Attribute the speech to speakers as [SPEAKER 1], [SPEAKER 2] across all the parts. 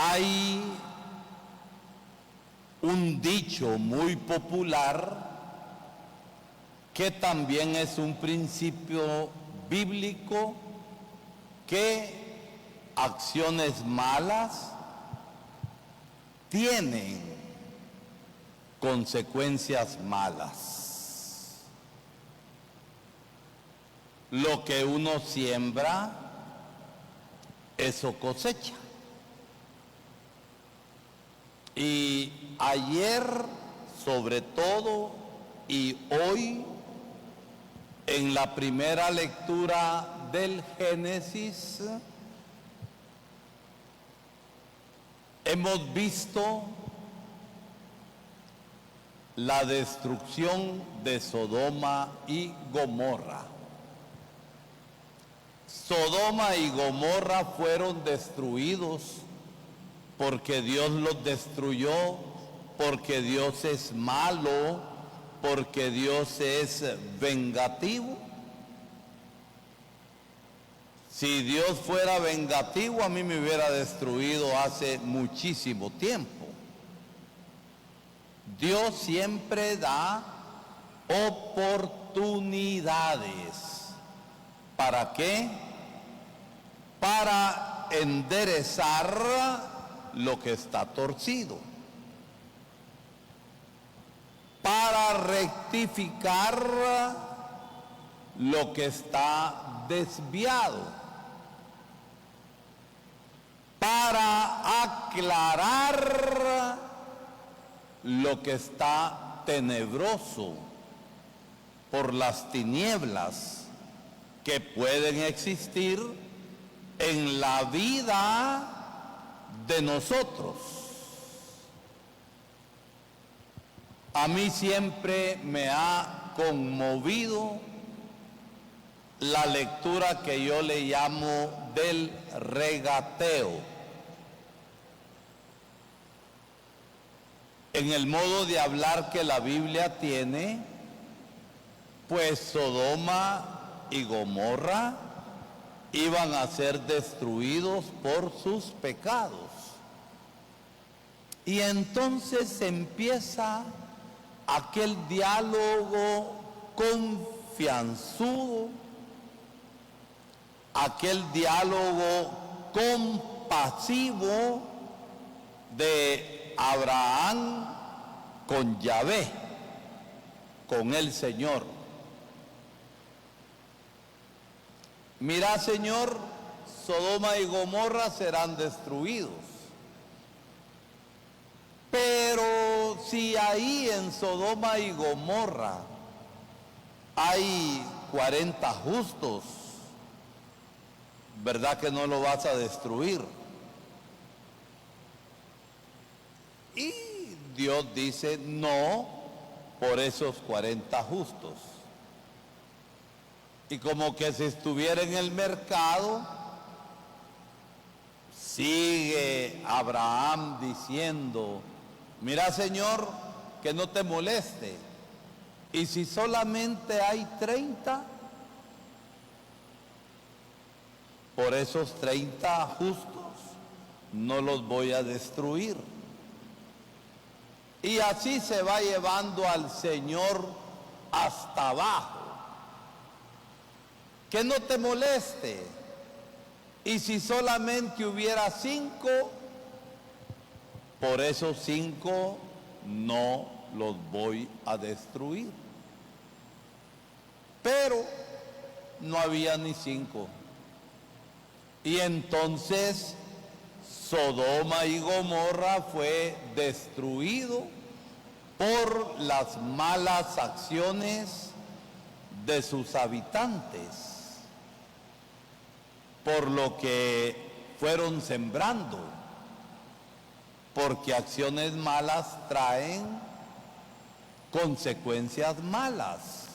[SPEAKER 1] Hay un dicho muy popular que también es un principio bíblico, que acciones malas tienen consecuencias malas. Lo que uno siembra, eso cosecha. Y ayer, sobre todo, y hoy, en la primera lectura del Génesis, hemos visto la destrucción de Sodoma y Gomorra. Sodoma y Gomorra fueron destruidos porque Dios los destruyó, porque Dios es malo, porque Dios es vengativo. Si Dios fuera vengativo, a mí me hubiera destruido hace muchísimo tiempo. Dios siempre da oportunidades. ¿Para qué? Para enderezar lo que está torcido, para rectificar lo que está desviado, para aclarar lo que está tenebroso por las tinieblas que pueden existir en la vida de nosotros. A mí siempre me ha conmovido la lectura que yo le llamo del regateo. En el modo de hablar que la Biblia tiene, pues Sodoma y Gomorra iban a ser destruidos por sus pecados. Y entonces empieza aquel diálogo confianzudo, aquel diálogo compasivo de Abraham con Yahvé, con el Señor. Mira, Señor, Sodoma y Gomorra serán destruidos. Pero si ahí en Sodoma y Gomorra hay 40 justos, ¿verdad que no lo vas a destruir? Y Dios dice no por esos 40 justos. Y como que si estuviera en el mercado, sigue Abraham diciendo: mira, Señor, que no te moleste. Y si solamente hay 30, por esos 30 justos no los voy a destruir. Y así se va llevando al Señor hasta abajo. Que no te moleste. Y si solamente hubiera 5, por esos 5 no los voy a destruir. Pero no había ni 5. Y entonces Sodoma y Gomorra fue destruido por las malas acciones de sus habitantes, por lo que fueron sembrando, porque acciones malas traen consecuencias malas,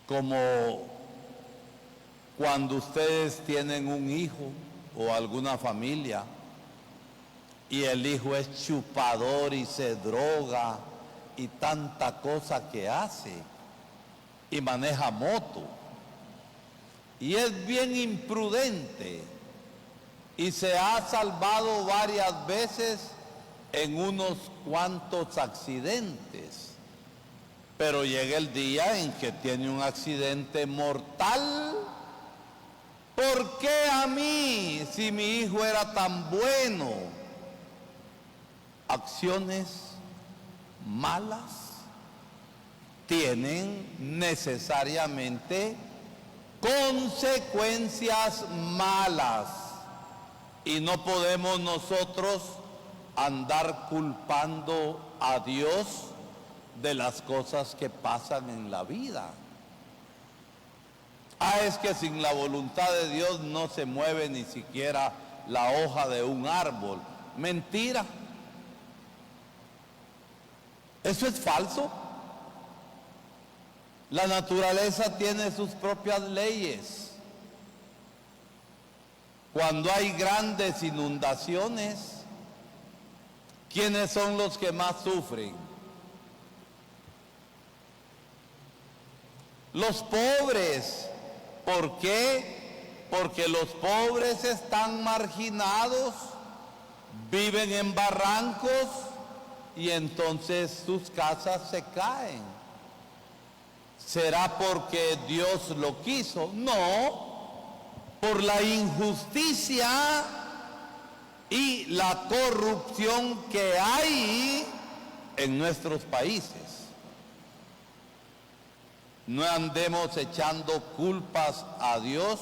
[SPEAKER 1] como cuando ustedes tienen un hijo o alguna familia y el hijo es chupador y se droga y tanta cosa que hace y maneja moto y es bien imprudente, y se ha salvado varias veces en unos cuantos accidentes. Pero llega el día en que tiene un accidente mortal. ¿Por qué a mí, si mi hijo era tan bueno? Acciones malas tienen necesariamente consecuencias malas y no podemos nosotros andar culpando a Dios de las cosas que pasan en la vida. Es que sin la voluntad de Dios no se mueve ni siquiera la hoja de un árbol. Mentira. Eso es falso. La naturaleza tiene sus propias leyes. Cuando hay grandes inundaciones, ¿quiénes son los que más sufren? Los pobres. ¿Por qué? Porque los pobres están marginados, viven en barrancos y entonces sus casas se caen. ¿Será porque Dios lo quiso? No, por la injusticia y la corrupción que hay en nuestros países. No andemos echando culpas a Dios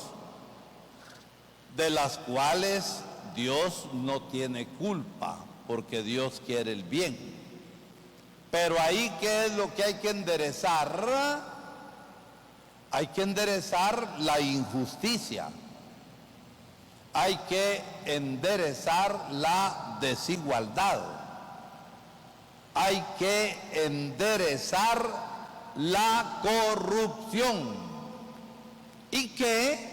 [SPEAKER 1] de las cuales Dios no tiene culpa, porque Dios quiere el bien. Pero ahí, ¿qué es lo que hay que enderezar? Hay que enderezar la injusticia. Hay que enderezar la desigualdad. Hay que enderezar la corrupción y que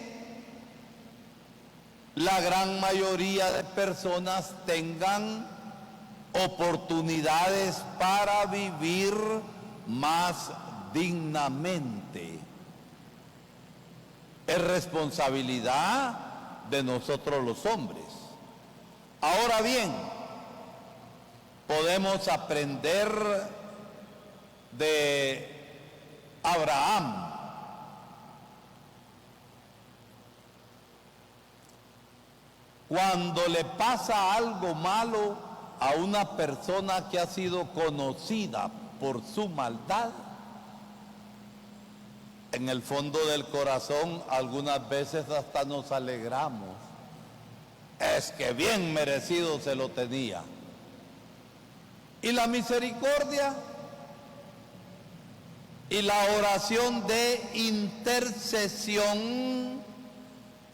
[SPEAKER 1] la gran mayoría de personas tengan oportunidades para vivir más dignamente. Es responsabilidad de nosotros los hombres. Ahora bien, podemos aprender de Abraham. Cuando le pasa algo malo a una persona que ha sido conocida por su maldad, en el fondo del corazón algunas veces hasta nos alegramos. Es que bien merecido se lo tenía. Y la misericordia y la oración de intercesión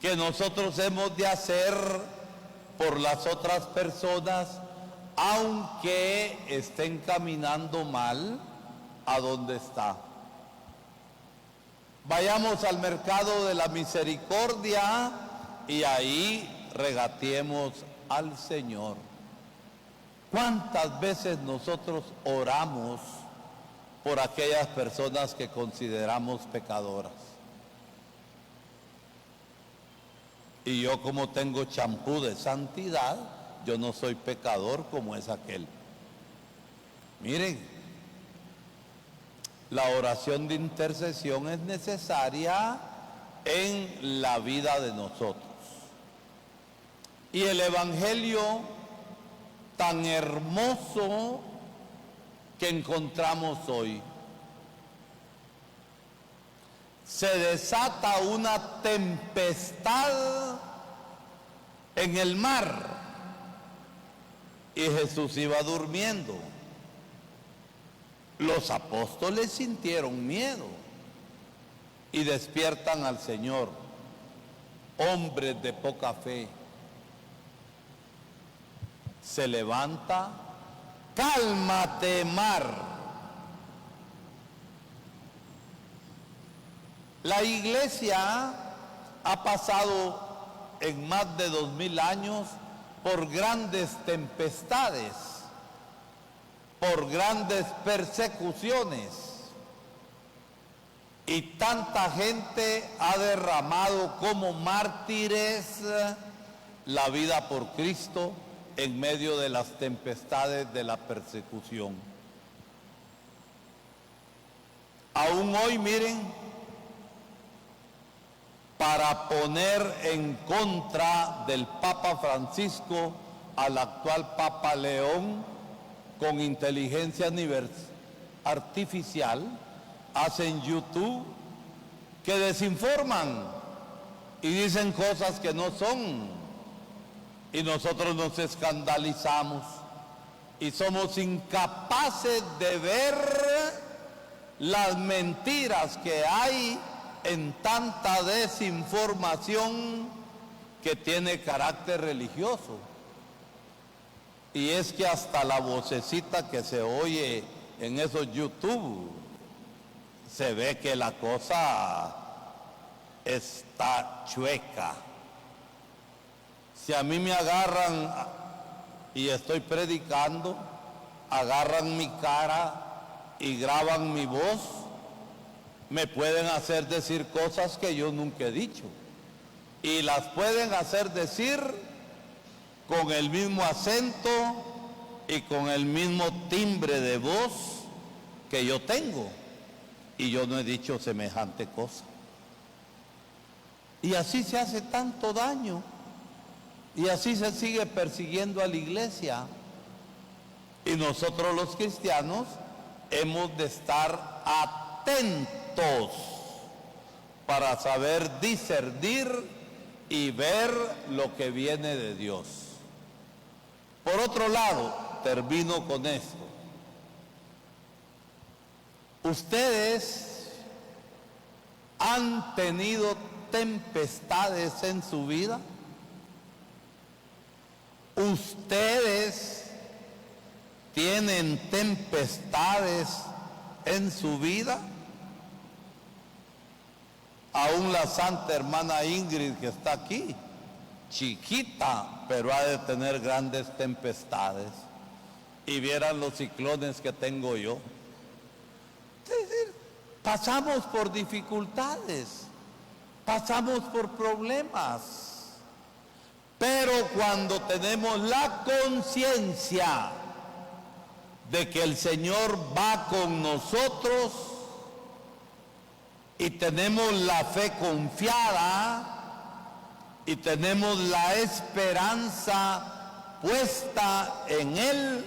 [SPEAKER 1] que nosotros hemos de hacer por las otras personas, aunque estén caminando mal a donde está. Vayamos al mercado de la misericordia y ahí regateemos al Señor. ¿Cuántas veces nosotros oramos por aquellas personas que consideramos pecadoras? Y yo, como tengo champú de santidad, yo no soy pecador como es aquel. Miren, la oración de intercesión es necesaria en la vida de nosotros. Y el evangelio tan hermoso que encontramos hoy, se desata una tempestad en el mar y Jesús iba durmiendo. Los apóstoles sintieron miedo y despiertan al Señor, hombres de poca fe. Se levanta: cálmate, mar. La iglesia ha pasado en más de 2000 años por grandes tempestades, por grandes persecuciones, y tanta gente ha derramado como mártires la vida por Cristo en medio de las tempestades de la persecución. Aún hoy, miren, para poner en contra del Papa Francisco al actual Papa León, con inteligencia artificial, hacen YouTube que desinforman y dicen cosas que no son. Y nosotros nos escandalizamos y somos incapaces de ver las mentiras que hay en tanta desinformación que tiene carácter religioso. Y es que hasta la vocecita que se oye en esos YouTube, se ve que la cosa está chueca. Si a mí me agarran y estoy predicando, agarran mi cara y graban mi voz, me pueden hacer decir cosas que yo nunca he dicho. Y las pueden hacer decir con el mismo acento y con el mismo timbre de voz que yo tengo. Y yo no he dicho semejante cosa. Y así se hace tanto daño. Y así se sigue persiguiendo a la iglesia. Y nosotros los cristianos hemos de estar atentos para saber discernir y ver lo que viene de Dios. Por otro lado, termino con esto. Ustedes han tenido tempestades en su vida. Ustedes tienen tempestades en su vida. Aún la santa hermana Ingrid, que está aquí, chiquita, pero ha de tener grandes tempestades. Y vieran los ciclones que tengo yo. Es decir, pasamos por dificultades, pasamos por problemas. Pero cuando tenemos la conciencia de que el Señor va con nosotros y tenemos la fe confiada y tenemos la esperanza puesta en Él,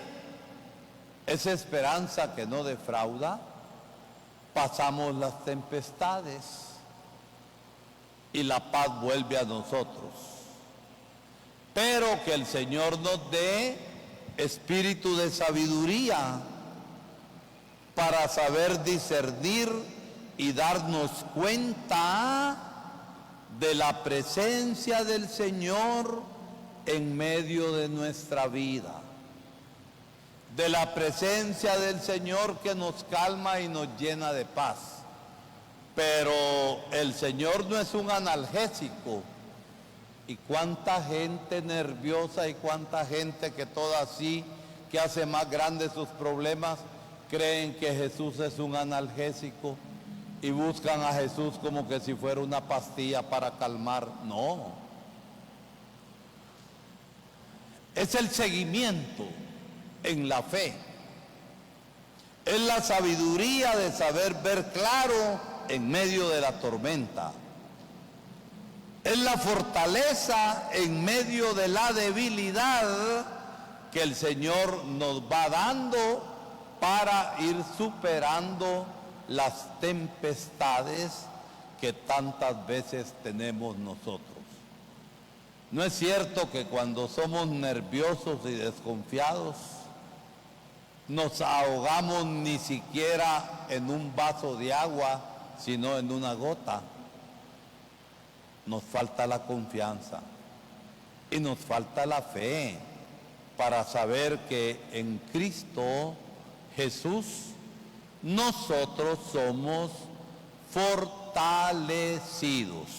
[SPEAKER 1] esa esperanza que no defrauda, pasamos las tempestades y la paz vuelve a nosotros. Pero que el Señor nos dé espíritu de sabiduría para saber discernir y darnos cuenta de la presencia del Señor en medio de nuestra vida, de la presencia del Señor que nos calma y nos llena de paz. Pero el Señor no es un analgésico. Y cuánta gente nerviosa y cuánta gente que toda así, que hace más grandes sus problemas, creen que Jesús es un analgésico y buscan a Jesús como que si fuera una pastilla para calmar. No. Es el seguimiento en la fe. Es la sabiduría de saber ver claro en medio de la tormenta. Es la fortaleza en medio de la debilidad que el Señor nos va dando para ir superando las tempestades que tantas veces tenemos nosotros. No es cierto que cuando somos nerviosos y desconfiados nos ahogamos ni siquiera en un vaso de agua, sino en una gota. Nos falta la confianza y nos falta la fe para saber que en Cristo Jesús nosotros somos fortalecidos.